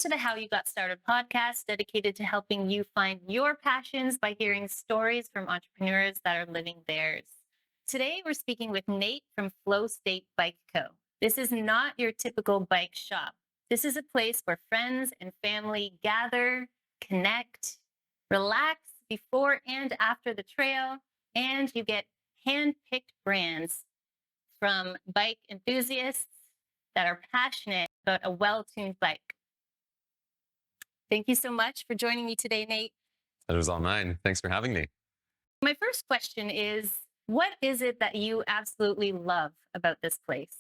to the How You Got Started podcast, dedicated to helping you find your passions by hearing stories from entrepreneurs that are living theirs. Today, we're speaking with Nate from Flow State Bike Co. This is not your typical bike shop. This is a place where friends and family gather, connect, relax before and after the trail, and you get hand-picked brands from bike enthusiasts that are passionate about a well-tuned bike. Thank you so much for joining me today, Nate. That was all mine. Thanks for having me. My first question is, what is it that you absolutely love about this place?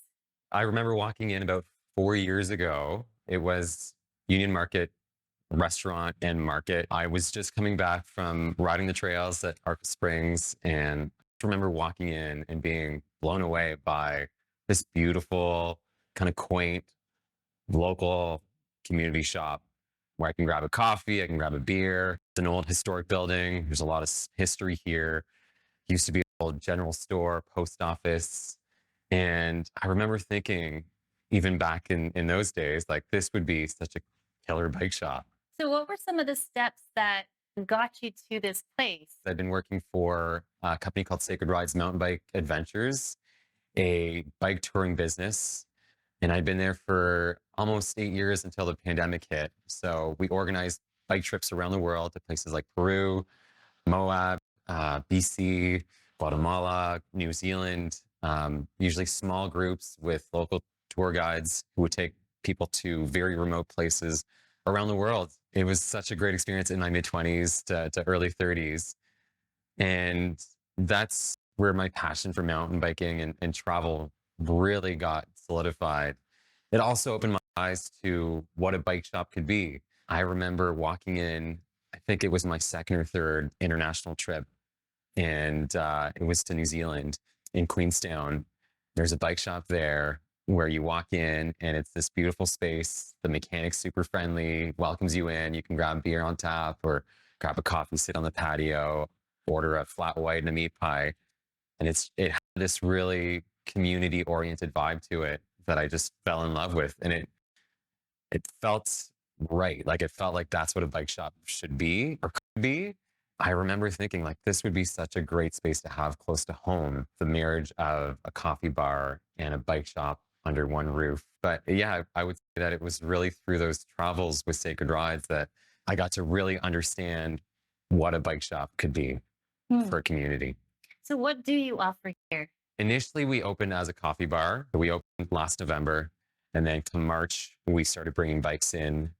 I remember walking in about 4 years ago. It was Union Market restaurant and market. I was just coming back from riding the trails at Arkell Springs, and I remember walking in and being blown away by this beautiful, kind of quaint, local community shop where I can grab a coffee, I can grab a beer. It's an old historic building. There's a lot of history here. Used to be an old general store, post office. And I remember thinking, even back in those days, like this would be such a killer bike shop. So, what were some of the steps that got you to this place? I've been working for a company called Sacred Rides Mountain Bike Adventures, a bike touring business. And I'd been there for almost 8 years until the pandemic hit. So we organized bike trips around the world to places like Peru, Moab, BC, Guatemala, New Zealand, usually small groups with local tour guides who would take people to very remote places around the world. It was such a great experience in my mid-20s to early 30s. And that's where my passion for mountain biking and travel really got solidified. It also opened my eyes to what a bike shop could be. I remember walking in, I think it was my second or third international trip, and it was to New Zealand in Queenstown. There's a bike shop there where you walk in and it's this beautiful space. The mechanic's super friendly, welcomes you in. You can grab beer on tap or grab a coffee, sit on the patio, order a flat white and a meat pie. And it had this really community oriented vibe to it that I just fell in love with. And it felt right. Like it felt like that's what a bike shop should be or could be. I remember thinking like this would be such a great space to have close to home, the marriage of a coffee bar and a bike shop under one roof. But yeah, I would say that it was really through those travels with Sacred Rides that I got to really understand what a bike shop could be for a community. So, what do you offer here? Initially, we opened as a coffee bar. We opened last November. And then to March, we started bringing bikes in.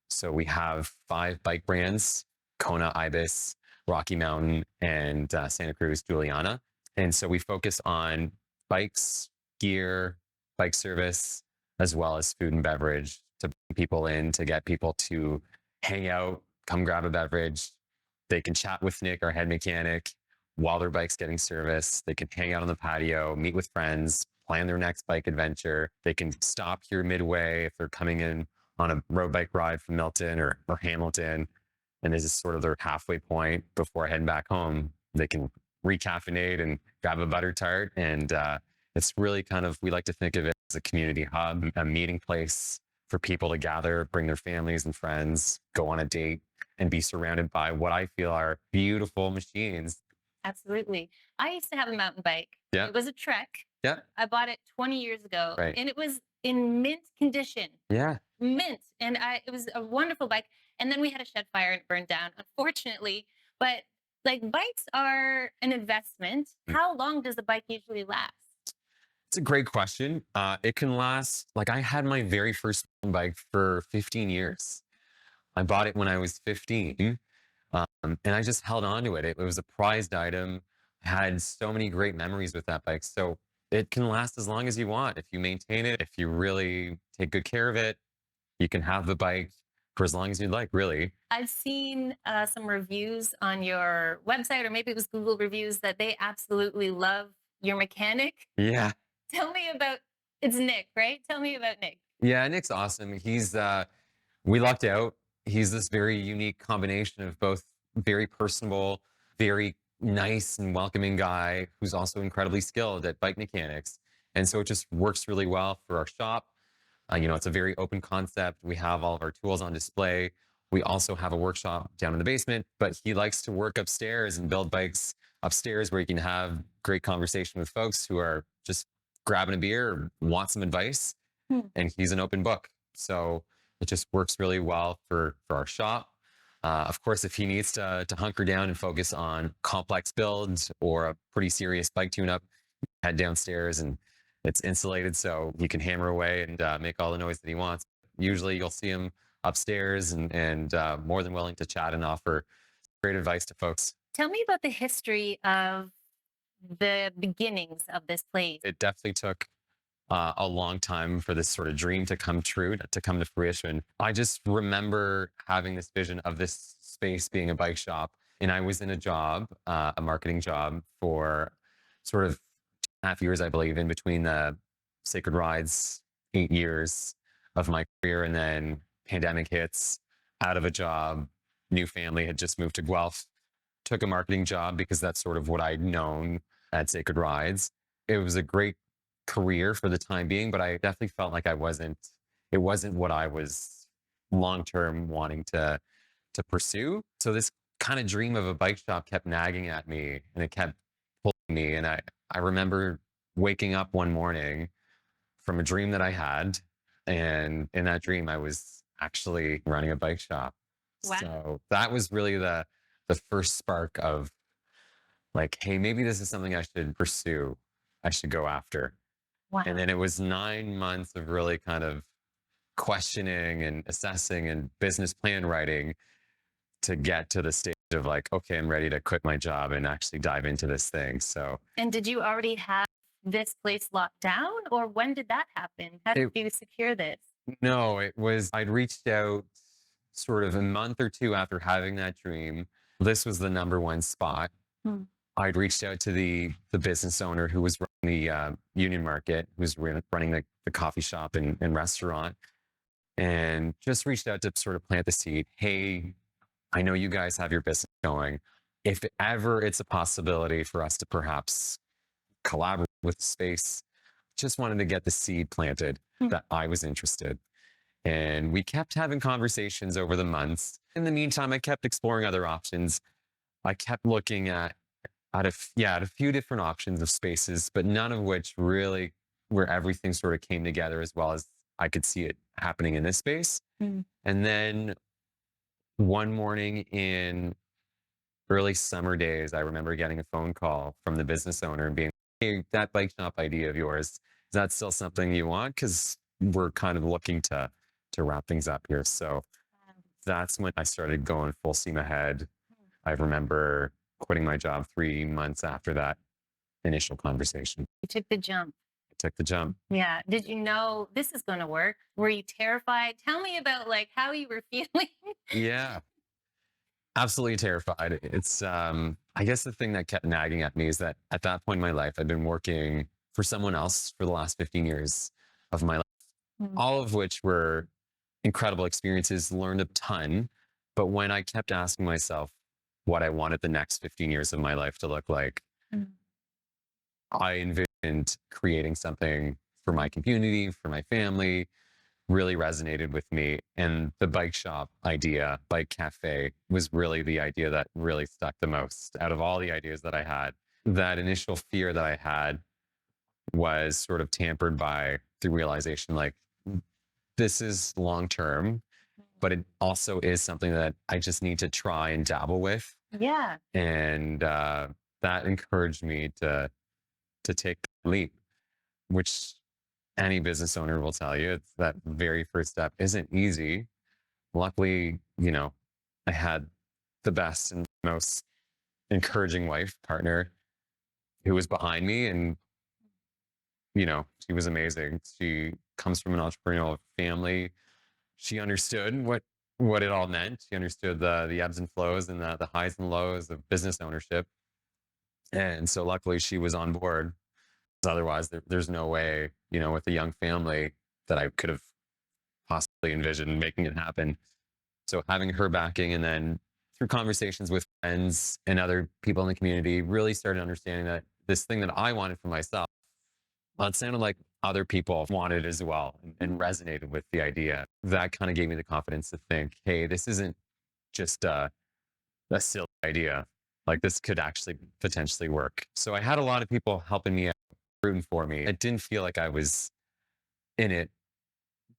So we have 5 bike brands: Kona, Ibis, Rocky Mountain, and Santa Cruz, Juliana. And so we focus on bikes, gear, bike service, as well as food and beverage to bring people in, to get people to hang out, come grab a beverage. They can chat with Nick, our head mechanic, while their bike's getting service. They can hang out on the patio, meet with friends, plan their next bike adventure. They can stop here midway if they're coming in on a road bike ride from Milton or Hamilton. And this is sort of their halfway point before heading back home. They can recaffeinate and grab a butter tart. And it's really kind of, we like to think of it as a community hub, a meeting place for people to gather, bring their families and friends, go on a date, and be surrounded by what I feel are beautiful machines. Absolutely. I used to have a mountain bike. Yeah. It was a Trek. Yeah. I bought it 20 years ago, Right. and it was in mint condition. Yeah. Mint. And it was a wonderful bike. And then we had a shed fire and it burned down, unfortunately. But like bikes are an investment. How long does the bike usually last? It's a great question. It can last, like I had my very first mountain bike for 15 years. I bought it when I was 15. And I just held on to it. It was a prized item. I had so many great memories with that bike. So it can last as long as you want. If you maintain it, if you really take good care of it, you can have the bike for as long as you'd like, really. I've seen some reviews on your website, or maybe it was Google reviews, that they absolutely love your mechanic. Yeah. Tell me about, it's Nick, right? Tell me about Nick. Yeah, Nick's awesome. We lucked out. He's this very unique combination of both very personable, very nice and welcoming guy who's also incredibly skilled at bike mechanics. And so it just works really well for our shop. It's a very open concept. We have all of our tools on display. We also have a workshop down in the basement, but he likes to work upstairs and build bikes upstairs where you can have great conversation with folks who are just grabbing a beer or want some advice. Hmm. And he's an open book. So it just works really well for our shop. Of course, if he needs to hunker down and focus on complex builds or a pretty serious bike tune-up, head downstairs and it's insulated so he can hammer away and make all the noise that he wants. Usually you'll see him upstairs and more than willing to chat and offer great advice to folks. Tell me about the history of the beginnings of this place. It definitely took a long time for this sort of dream to come true, to come to fruition. I just remember having this vision of this space being a bike shop. And I was in a job, a marketing job for sort of 2.5 years, I believe, in between the Sacred Rides 8 years of my career. And then pandemic hits, out of a job, new family, had just moved to Guelph, took a marketing job because that's sort of what I'd known at Sacred Rides. It was a great career for the time being, but I definitely felt like it wasn't what I was long term wanting to pursue. So this kind of dream of a bike shop kept nagging at me and it kept pulling me. And I remember waking up one morning from a dream that I had. And in that dream, I was actually running a bike shop. Wow. So that was really the first spark of like, hey, maybe this is something I should pursue. I should go after. Wow. And then it was 9 months of really kind of questioning and assessing and business plan writing to get to the stage of like, okay, I'm ready to quit my job and actually dive into this thing. So, And did you already have this place locked down, or when did that happen? How did you secure this? no, I'd reached out sort of a month or two after having that dream. This was the number one spot. Hmm. I'd reached out to the business owner who was running the Union Market, who was running the coffee shop and restaurant, and just reached out to sort of plant the seed. Hey, I know you guys have your business going. If ever it's a possibility for us to perhaps collaborate with space, just wanted to get the seed planted that I was interested. And we kept having conversations over the months. In the meantime, I kept exploring other options. I kept looking at a few different options of spaces, but none of which really where everything sort of came together as well as I could see it happening in this space. Mm. And then one morning in early summer days, I remember getting a phone call from the business owner and being, hey, that bike shop idea of yours, is that still something you want? Because we're kind of looking to wrap things up here. So that's when I started going full steam ahead. I remember quitting my job 3 months after that initial conversation. You took the jump. I took the jump. Yeah. Did you know this is going to work? Were you terrified? Tell me about like how you were feeling. Yeah, absolutely terrified. It's, I guess the thing that kept nagging at me is that at that point in my life, I'd been working for someone else for the last 15 years of my life, all of which were incredible experiences, learned a ton. But when I kept asking myself what I wanted the next 15 years of my life to look like, I envisioned creating something for my community, for my family, really resonated with me. And the bike shop idea, bike cafe, was really the idea that really stuck the most out of all the ideas that I had. That initial fear that I had was sort of tempered by the realization like, this is long term, but it also is something that I just need to try and dabble with. Yeah. And that encouraged me to take the leap, which any business owner will tell you. It's that very first step isn't easy. Luckily, I had the best and most encouraging wife partner who was behind me, and she was amazing. She comes from an entrepreneurial family. She understood what it all meant. She understood the ebbs and flows and the highs and lows of business ownership. And so luckily she was on board. Otherwise, there's no way, with a young family that I could have possibly envisioned making it happen. So having her backing, and then through conversations with friends and other people in the community, really started understanding that this thing that I wanted for myself Well, it sounded like other people wanted as well and resonated with the idea. That kind of gave me the confidence to think, hey, this isn't just a silly idea. Like this could actually potentially work. So I had a lot of people helping me out, rooting for me. It didn't feel like I was in it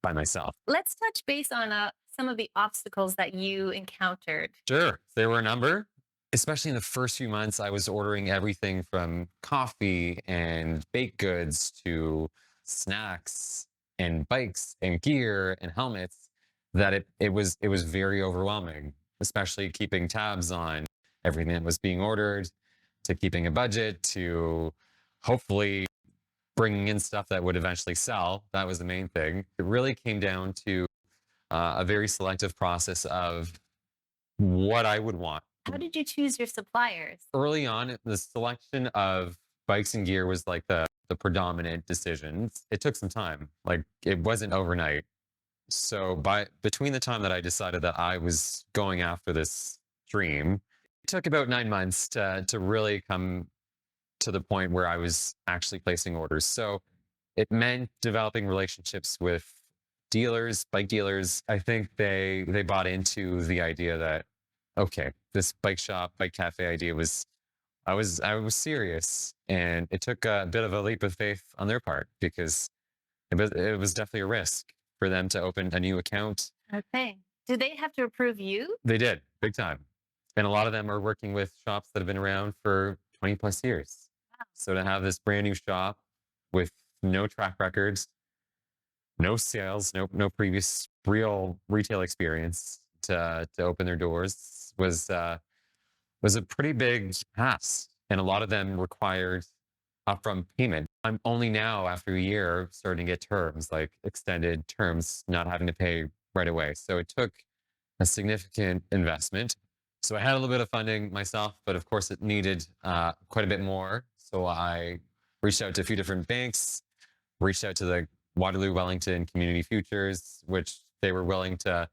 by myself. Let's touch base on some of the obstacles that you encountered. Sure, there were a number, especially in the first few months. I was ordering everything from coffee and baked goods to snacks and bikes and gear and helmets. That it was very overwhelming, especially keeping tabs on everything that was being ordered, to keeping a budget, to hopefully bringing in stuff that would eventually sell. That was the main thing. It really came down to a very selective process of what I would want. How did you choose your suppliers? Early on, the selection of bikes and gear was like the predominant decisions. It took some time. Like it wasn't overnight. So by between the time that I decided that I was going after this dream, it took about 9 months to really come to the point where I was actually placing orders. So it meant developing relationships with dealers, bike dealers. I think they bought into the idea that okay, this bike shop, bike cafe idea was I was serious, and it took a bit of a leap of faith on their part because it was definitely a risk for them to open a new account. Okay. Do they have to approve you? They did big time, and a lot of them are working with shops that have been around for 20 plus years. So to have this brand new shop with no track records, no sales, no previous real retail experience to open their doors was a pretty big ask, and a lot of them required upfront payment. I'm only now, after a year, starting to get terms like extended terms, not having to pay right away. So it took a significant investment. So I had a little bit of funding myself, but of course it needed quite a bit more. So I reached out to a few different banks, reached out to the Waterloo Wellington Community Futures, which they were willing to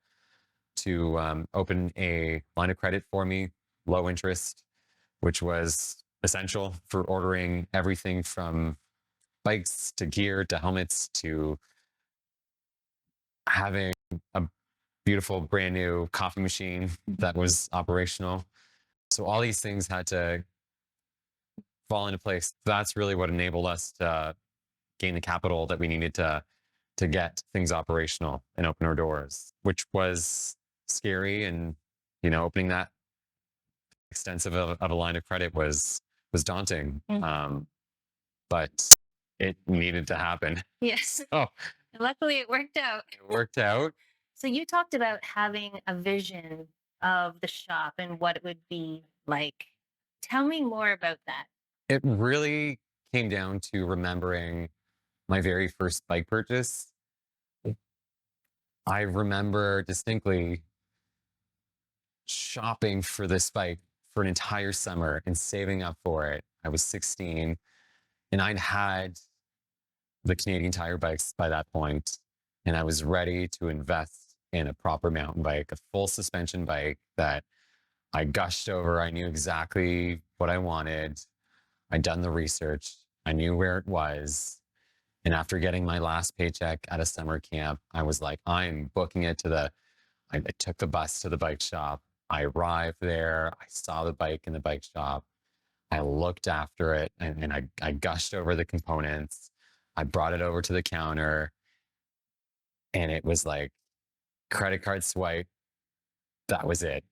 open a line of credit for me, low interest, which was essential for ordering everything from bikes to gear to helmets to having a beautiful brand new coffee machine that was operational. So all these things had to fall into place. That's really what enabled us to gain the capital that we needed to get things operational and open our doors, which was scary. And opening that extensive of a line of credit was daunting. But it needed to happen. Yes. Oh, Luckily, it worked out. it worked out. So you talked about having a vision of the shop and what it would be like. Tell me more about that. It really came down to remembering my very first bike purchase. I remember distinctly shopping for this bike for an entire summer and saving up for it. I was 16 and I'd had the Canadian Tire bikes by that point, and I was ready to invest in a proper mountain bike, a full suspension bike that I gushed over. I knew exactly what I wanted. I'd done the research. I knew where it was. And after getting my last paycheck at a summer camp, I was like, I'm booking it I took the bus to the bike shop. I arrived there. I saw the bike in the bike shop. I looked after it and I gushed over the components. I brought it over to the counter and it was like credit card swipe. That was it.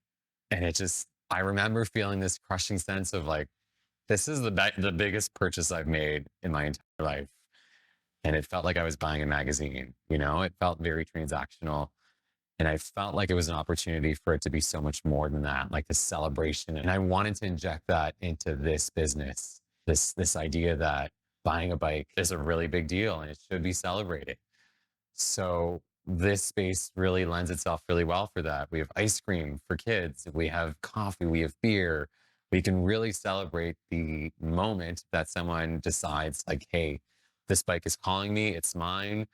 And I remember feeling this crushing sense of like, this is the biggest purchase I've made in my entire life. And it felt like I was buying a magazine, it felt very transactional. And I felt like it was an opportunity for it to be so much more than that, like the celebration. And I wanted to inject that into this business, this idea that buying a bike is a really big deal and it should be celebrated. So this space really lends itself really well for that. We have ice cream for kids. We have coffee. We have beer. We can really celebrate the moment that someone decides like, hey, this bike is calling me. It's mine.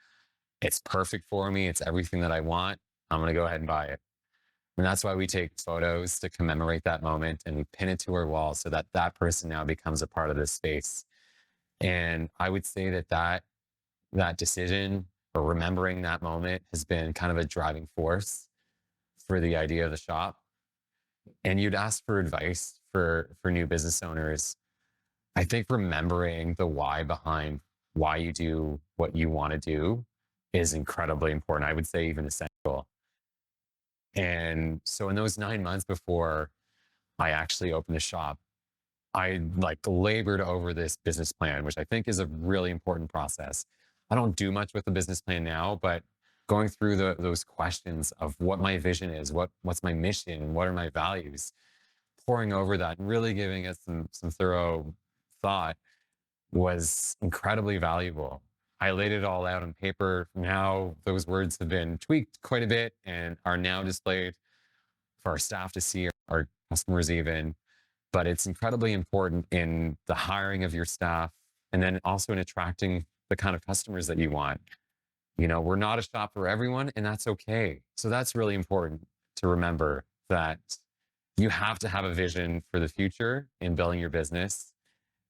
It's perfect for me. It's everything that I want. I'm going to go ahead and buy it. And that's why we take photos to commemorate that moment and we pin it to our wall so that that person now becomes a part of this space. And I would say that decision or remembering that moment has been kind of a driving force for the idea of the shop. And you'd ask for advice for new business owners. I think remembering the why behind why you do what you want to do is incredibly important. I would say even essential. And so in those 9 months before I actually opened the shop, I like labored over this business plan, which I think is a really important process. I don't do much with the business plan now, but going through those questions of what my vision is, what's my mission, what are my values, pouring over that, and really giving it some thorough thought was incredibly valuable. I laid it all out on paper. Now those words have been tweaked quite a bit and are now displayed for our staff to see, our customers even. But it's incredibly important in the hiring of your staff and then also in attracting the kind of customers that you want. You know, we're not a shop for everyone, and that's okay. So that's really important to remember that you have to have a vision for the future in building your business.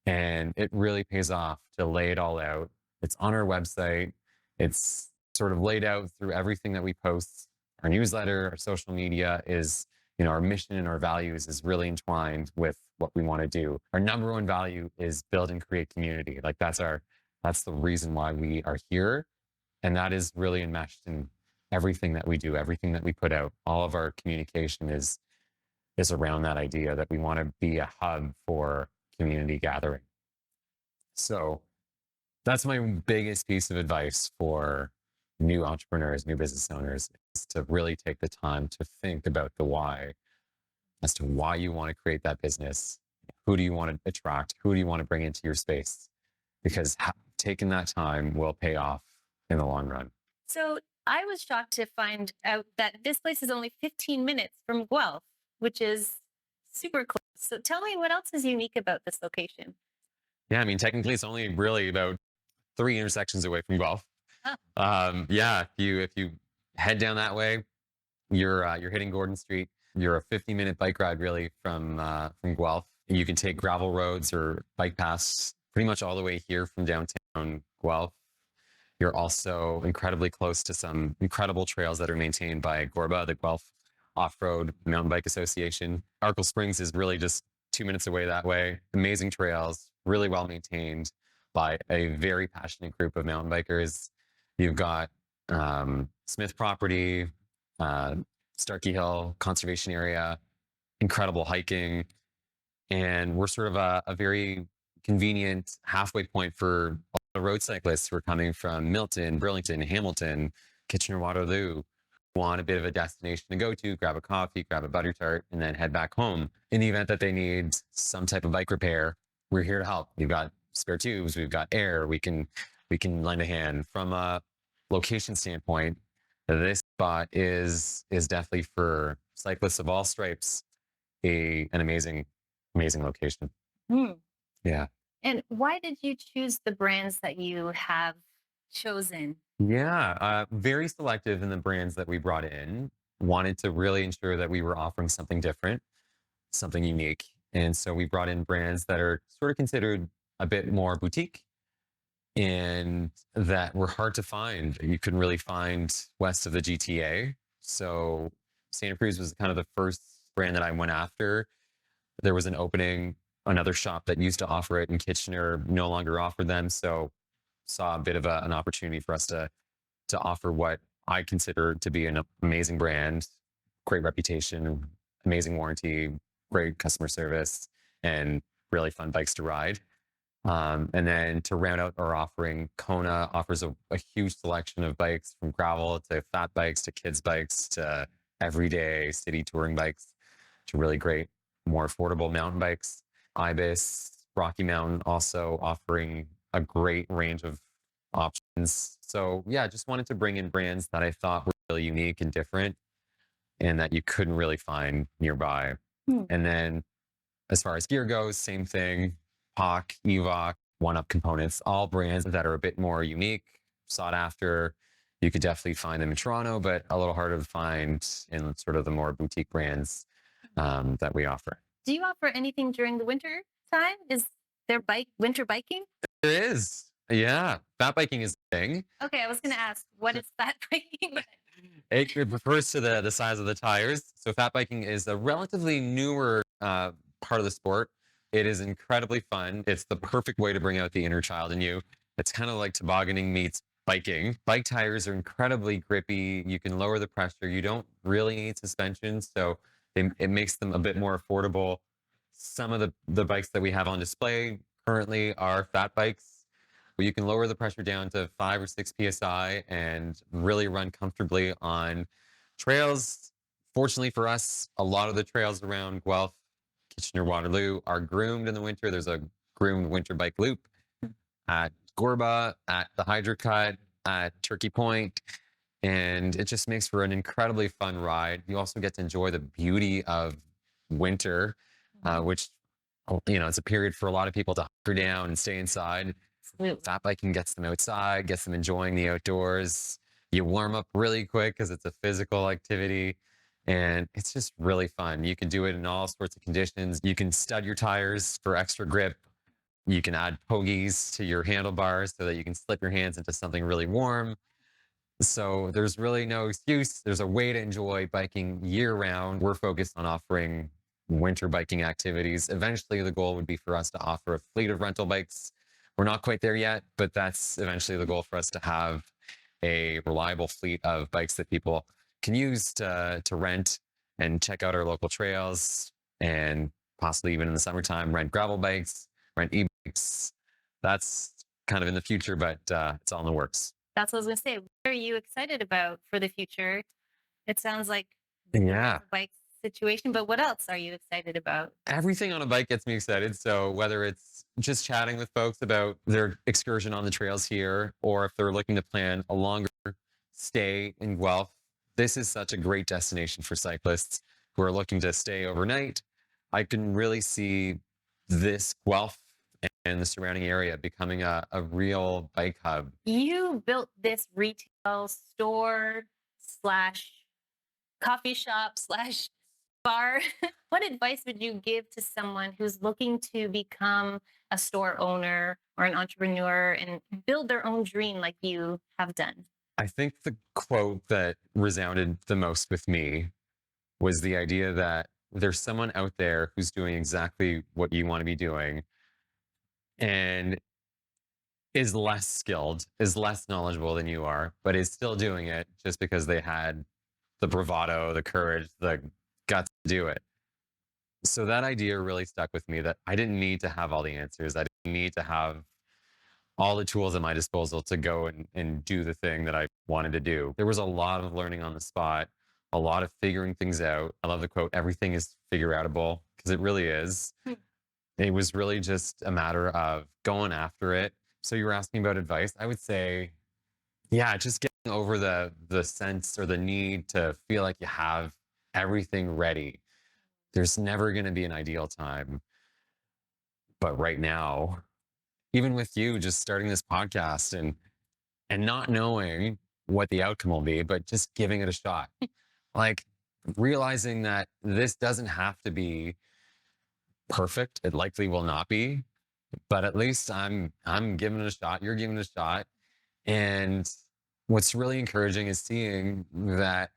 And it really pays off to lay it all out. It's on our website. It's sort of laid out through everything that we post. Our newsletter, our social media is, you know, our mission and our values is really entwined with what we want to do. Our number one value is build and create community. Like that's the reason why we are here. And that is really enmeshed in everything that we do, everything that we put out. All of our communication is around that idea that we want to be a hub for community gathering. So that's my biggest piece of advice for new entrepreneurs, new business owners, is to really take the time to think about the why as to why you want to create that business. Who do you want to attract? Who do you want to bring into your space? Because taking that time will pay off in the long run. So I was shocked to find out that this place is only 15 minutes from Guelph, which is super close. So tell me what else is unique about this location? Yeah, I mean, technically, it's only really about 3 intersections away from Guelph. Oh, Yeah, if you head down that way, you're hitting Gordon Street. You're a 50-minute bike ride really from Guelph. You can take gravel roads or bike paths pretty much all the way here from downtown Guelph. You're also incredibly close to some incredible trails that are maintained by Gorba, the Guelph Off-Road Mountain Bike Association. Arkell Springs is really just 2 minutes away that way. Amazing trails, really well maintained by a very passionate group of mountain bikers. You've got Smith property, Starkey Hill Conservation Area, incredible hiking. And we're sort of a very convenient halfway point for all the road cyclists who are coming from Milton, Burlington, Hamilton, Kitchener-Waterloo, want a bit of a destination to go to, grab a coffee, grab a butter tart, and then head back home. In the event that they need some type of bike repair, we're here to help. We've got spare tubes, we've got air, we can lend a hand. From a location standpoint, this spot is definitely for cyclists of all stripes an amazing location. hmm. Yeah. And why did you choose the brands that you have chosen? Yeah, very selective in the brands that we brought in. Wanted to really ensure that we were offering something different, something unique. And so we brought in brands that are sort of considered a bit more boutique and that were hard to find. You couldn't really find west of the GTA. So Santa Cruz was kind of the first brand that I went after. There was an opening, another shop that used to offer it in Kitchener no longer offered them. So saw a bit of an opportunity for us to offer what I consider to be an amazing brand, great reputation, amazing warranty, great customer service, and really fun bikes to ride. And then to round out our offering, Kona offers a huge selection of bikes from gravel to fat bikes to kids bikes to everyday city touring bikes to really great, more affordable mountain bikes. Ibis, Rocky Mountain also offering a great range of options. So yeah, just wanted to bring in brands that I thought were really unique and different and that you couldn't really find nearby. Hmm. And then as far as gear goes, same thing. POC, EVOC, One-Up components, all brands that are a bit more unique, sought after. You could definitely find them in Toronto, but a little harder to find in sort of the more boutique brands that we offer. Do you offer anything during the winter time? Is Their winter biking? There is. Yeah. Fat biking is a thing. Okay, I was gonna ask, what is fat biking? It refers to the size of the tires. So fat biking is a relatively newer part of the sport. It is incredibly fun. It's the perfect way to bring out the inner child in you. It's kind of like tobogganing meets biking. Bike tires are incredibly grippy. You can lower the pressure. You don't really need suspension, so it makes them a bit more affordable. Some of the bikes that we have on display currently are fat bikes, where you can lower the pressure down to 5 or 6 psi and really run comfortably on trails. Fortunately for us, a lot of the trails around Guelph, Kitchener-Waterloo are groomed in the winter. There's a groomed winter bike loop at Gorba, at the Hydro Cut, at Turkey Point, and it just makes for an incredibly fun ride. You also get to enjoy the beauty of winter, which it's a period for a lot of people to hunker down and stay inside. Absolutely. Fat biking gets them outside, gets them enjoying the outdoors. You warm up really quick because it's a physical activity, and it's just really fun. You can do it in all sorts of conditions. You can stud your tires for extra grip. You can add pogies to your handlebars so that you can slip your hands into something really warm. So there's really no excuse. There's a way to enjoy biking year round. We're focused on offering winter biking activities. Eventually, the goal would be for us to offer a fleet of rental bikes. We're not quite there yet, but that's eventually the goal for us to have a reliable fleet of bikes that people can use to rent and check out our local trails, and possibly even in the summertime, rent gravel bikes, rent e-bikes. That's kind of in the future, but it's all in the works. That's what I was gonna say. What are you excited about for the future? It sounds like Yeah. a bike situation, but what else are you excited about? Everything on a bike gets me excited. So whether it's just chatting with folks about their excursion on the trails here, or if they're looking to plan a longer stay in Guelph, this is such a great destination for cyclists who are looking to stay overnight. I can really see this Guelph and the surrounding area becoming a real bike hub. You built this retail store slash coffee shop slash bar. What advice would you give to someone who's looking to become a store owner or an entrepreneur and build their own dream like you have done? I think the quote that resounded the most with me was the idea that there's someone out there who's doing exactly what you want to be doing and is less skilled, is less knowledgeable than you are, but is still doing it just because they had the bravado, the courage, the guts to do it. So that idea really stuck with me, that I didn't need to have all the answers. I didn't need to have all the tools at my disposal to go and do the thing that I wanted to do. There was a lot of learning on the spot, a lot of figuring things out. I love the quote, everything is figure outable, because it really is. It was really just a matter of going after it. So you were asking about advice. I would say, yeah, just getting over the sense or the need to feel like you have everything ready. There's never going to be an ideal time. But right now, even with you just starting this podcast and not knowing what the outcome will be, but just giving it a shot. Like realizing that this doesn't have to be perfect. It likely will not be, but at least I'm giving it a shot. You're giving it a shot. And what's really encouraging is seeing that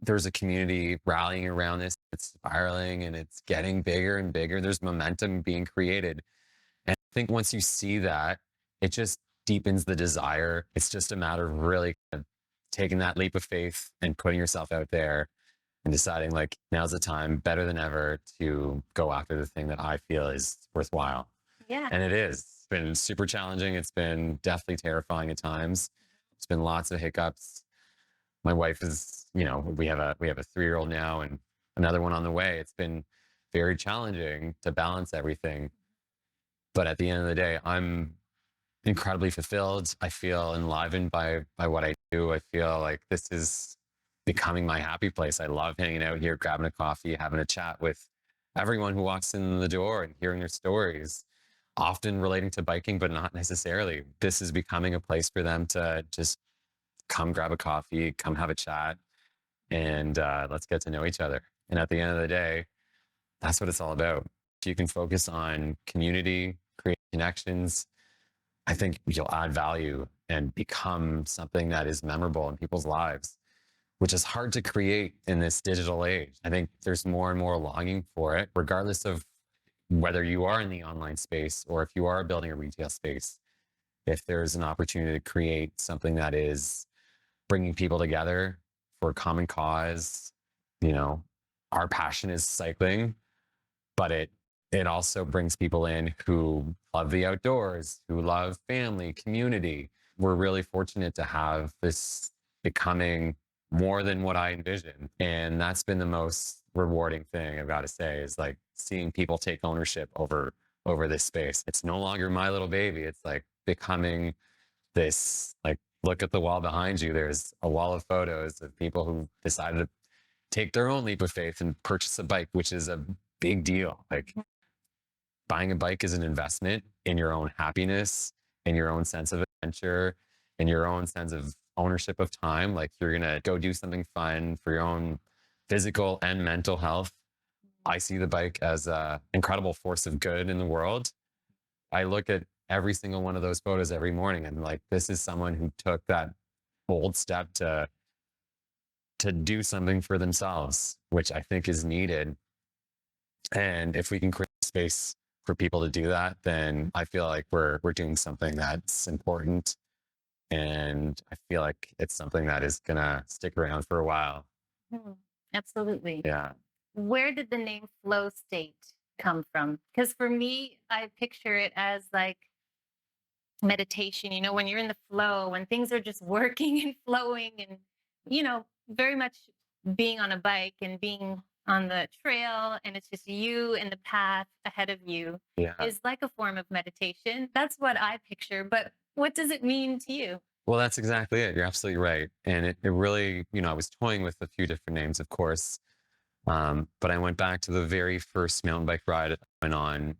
there's a community rallying around this. It's spiraling and it's getting bigger and bigger. There's momentum being created. And I think once you see that, it just deepens the desire. It's just a matter of really kind of taking that leap of faith and putting yourself out there and deciding like, now's the time, better than ever, to go after the thing that I feel is worthwhile. Yeah. And it is. It's been super challenging. It's been definitely terrifying at times. It's been lots of hiccups. My wife is, we have a 3-year-old now and another one on the way. It's been very challenging to balance everything. But at the end of the day, I'm incredibly fulfilled. I feel enlivened by what I do. I feel like this is becoming my happy place. I love hanging out here, grabbing a coffee, having a chat with everyone who walks in the door and hearing their stories, often relating to biking, but not necessarily. This is becoming a place for them to just come grab a coffee, come have a chat, and let's get to know each other. And at the end of the day, that's what it's all about. If you can focus on community, create connections, I think you'll add value and become something that is memorable in people's lives, which is hard to create in this digital age. I think there's more and more longing for it, regardless of whether you are in the online space or if you are building a retail space. If there's an opportunity to create something that is bringing people together for a common cause, you know, our passion is cycling, but it also brings people in who love the outdoors, who love family, community. We're really fortunate to have this becoming more than what I envisioned. And that's been the most rewarding thing I've got to say is like seeing people take ownership over this space. It's no longer my little baby. It's like becoming this like look at the wall behind you. There's a wall of photos of people who decided to take their own leap of faith and purchase a bike, which is a big deal. Like buying a bike is an investment in your own happiness, in your own sense of adventure, in your own sense of ownership of time. Like you're going to go do something fun for your own physical and mental health. I see the bike as an incredible force of good in the world. I look at every single one of those photos every morning and like, this is someone who took that bold step to do something for themselves, which I think is needed. And if we can create space for people to do that, then I feel like we're doing something that's important. And I feel like it's something that is gonna stick around for a while. Mhm. Absolutely. Yeah. Where did the name flow state come from? Because for me, I picture it as like meditation, when you're in the flow, when things are just working and flowing and, very much being on a bike and being on the trail and it's just you and the path ahead of you Yeah. is like a form of meditation. That's what I picture. But what does it mean to you? Well, that's exactly it. You're absolutely right. And it really, I was toying with a few different names, of course. But I went back to the very first mountain bike ride I went on.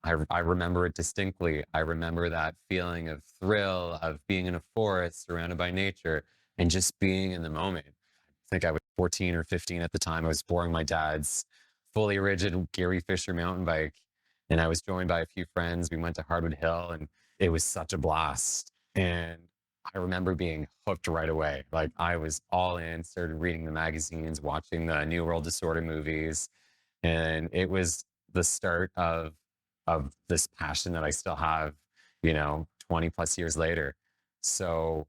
I remember it distinctly. I remember that feeling of thrill of being in a forest surrounded by nature and just being in the moment. I think I was 14 or 15 at the time. I was borrowing my dad's fully rigid Gary Fisher mountain bike. And I was joined by a few friends. We went to Hardwood Hill and it was such a blast. And I remember being hooked right away. Like I was all in, started reading the magazines, watching the New World Disorder movies, and it was the start of this passion that I still have, 20 plus years later. So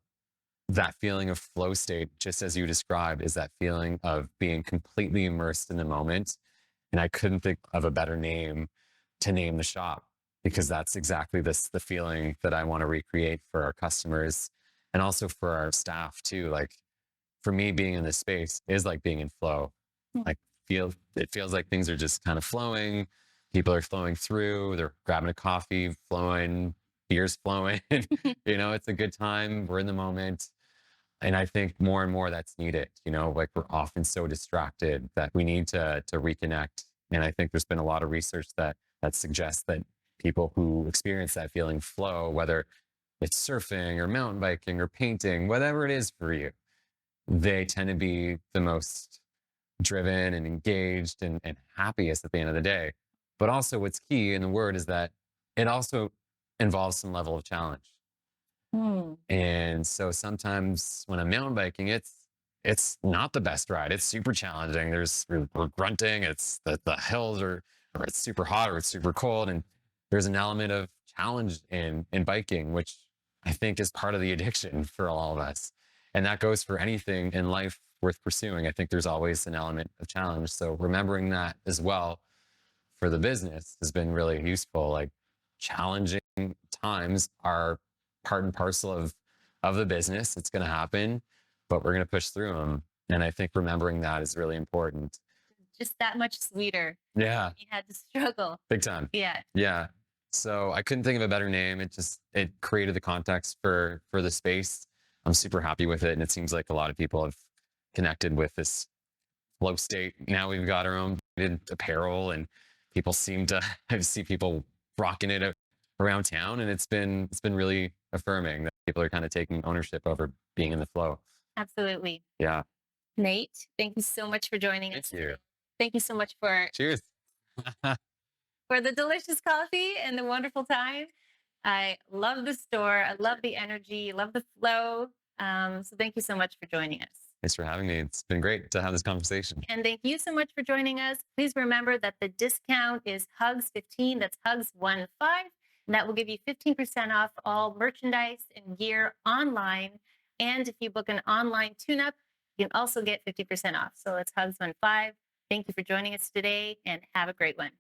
that feeling of flow state, just as you described, is that feeling of being completely immersed in the moment. And I couldn't think of a better name to name the shop because that's exactly the feeling that I want to recreate for our customers and also for our staff too. Like for me, being in this space is like being in flow. Mm. Like it feels like things are just kind of flowing. People are flowing through. They're grabbing a coffee, flowing, beers flowing. It's a good time. We're in the moment. And I think more and more that's needed, like we're often so distracted that we need to reconnect. And I think there's been a lot of research that suggests that people who experience that feeling flow, whether it's surfing or mountain biking or painting, whatever it is for you, they tend to be the most driven and engaged and happiest at the end of the day. But also what's key in the word is that it also involves some level of challenge. Mm. And so sometimes when I'm mountain biking, it's not the best ride. It's super challenging. We're grunting. It's the hills or it's super hot or it's super cold. And there's an element of challenge in biking, which I think is part of the addiction for all of us. And that goes for anything in life worth pursuing. I think there's always an element of challenge. So remembering that as well for the business has been really useful. Like challenging times are part and parcel of the business. It's going to happen, but we're going to push through them. And I think remembering that is really important. Just that much sweeter. Yeah. You had to struggle. Big time. Yeah. Yeah. So I couldn't think of a better name. It created the context for the space. I'm super happy with it. And it seems like a lot of people have connected with this flow state. Now we've got our own apparel and people seem to see people rocking it around town. And it's been really affirming that people are kind of taking ownership over being in the flow. Absolutely. Yeah. Nate, thank you so much for joining us. Thank you. Thank you so much for Cheers. the delicious coffee and the wonderful time. I love the store. I love the energy, love the flow. So thank you so much for joining us. Thanks for having me. It's been great to have this conversation. And thank you so much for joining us. Please remember that the discount is HUGS15. That's HUGS15. And that will give you 15% off all merchandise and gear online. And if you book an online tune-up, you can also get 50% off. So it's HUGS15. Thank you for joining us today and have a great one.